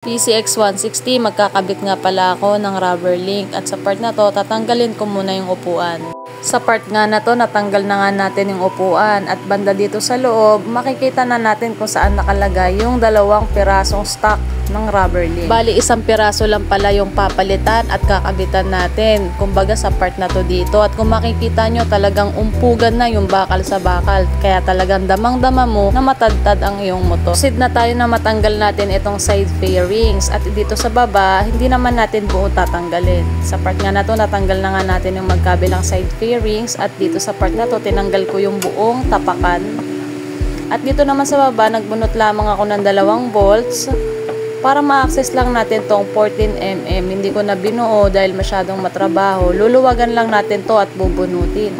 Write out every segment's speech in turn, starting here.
PCX 160, magkakabit nga pala ako ng rubber link at sa part na to, tatanggalin ko muna yung upuan. Sa part nga na to, natanggal na nga natin yung upuan at banda dito sa loob, makikita na natin kung saan nakalagay yung 2 pirasong stock ng rubber link. Bali, 1 piraso lang pala yung papalitan at kakabitan natin. Kumbaga sa part na to dito. At kung makikita nyo, talagang umpugan na yung bakal sa bakal. Kaya talagang damang-dama mo na matadtad ang iyong motor. Proceed na tayo na matanggal natin itong side fairings. At dito sa baba, hindi naman natin buo tatanggalin. Sa part nga na to, natanggal na nga natin yung magkabilang side fairings. At dito sa part na to, tinanggal ko yung buong tapakan. At dito naman sa baba, nagbunot lamang ako ng 2 bolts. Para ma-access lang natin tong 14mm, hindi ko na binuo dahil masyadong matrabaho. Luluwagan lang natin to at bubunutin.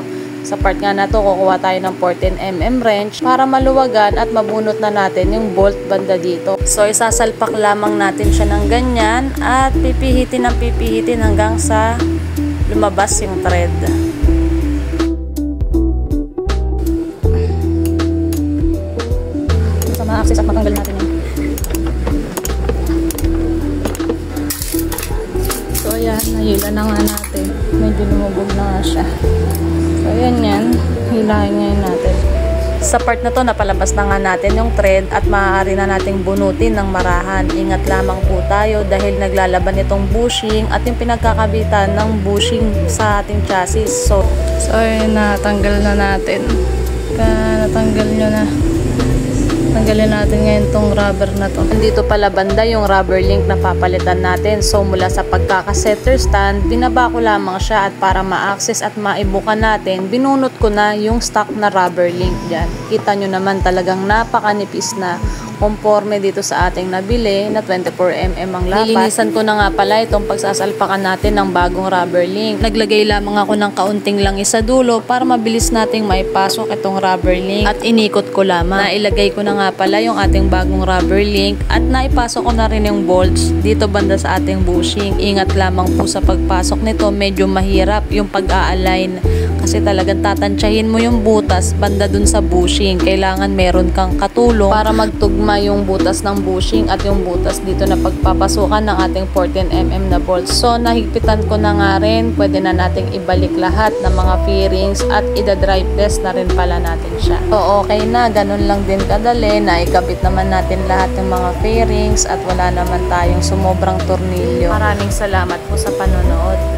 Sa part nga na to, kukuha tayo ng 14mm wrench para maluwagan at mabunot na natin yung bolt banda dito. So, isasalpak lamang natin siya ng ganyan at pipihitin ng pipihitin hanggang sa lumabas yung thread. So, ma-access at matanggal natin yun. Ayan, nahila na nga natin. Medyo lumubog na nga siya. So, ayan yan. Hilahin ngayon natin. Sa part na to, napalabas na nga natin yung thread at maaari na nating bunutin ng marahan. Ingat lamang po tayo dahil naglalaban itong bushing at yung pinagkakabitan ng bushing sa ating chassis. So ayan, natanggal na natin. Natanggal nyo na. Tanggalin natin ngayon tong rubber na to. Dito pala banda yung rubber link na papalitan natin. So mula sa pagkaka-setter stand, binaba ko lamang siya at para ma-access at maibuka natin, binunot ko na yung stock na rubber link dyan. Kita nyo naman talagang napakanipis na. Conforme dito sa ating nabili na 24mm ang lapat. Nilinisan ko na nga pala itong pagsasalpakan natin ng bagong rubber link. Naglagay lamang ako ng kaunting langis sa dulo para mabilis nating maipasok itong rubber link at inikot ko lamang. Nailagay ko na nga pala yung ating bagong rubber link at naipasok ko na rin yung bolts dito banda sa ating bushing. Ingat lamang po sa pagpasok nito, medyo mahirap yung pag-a-align kasi talagang tatansyahin mo yung butas banda dun sa bushing. Kailangan meron kang katulong para magtugma yung butas ng bushing at yung butas dito na pagpapasukan ng ating 14mm na bolts. So nahigpitan ko na nga rin, pwede na nating ibalik lahat ng mga fairings at ida-dry test na rin pala natin siya. So okay na, ganun lang din kadali, naikabit naman natin lahat ng mga fairings at wala naman tayong sumobrang tornilyo. Maraming salamat po sa panonood.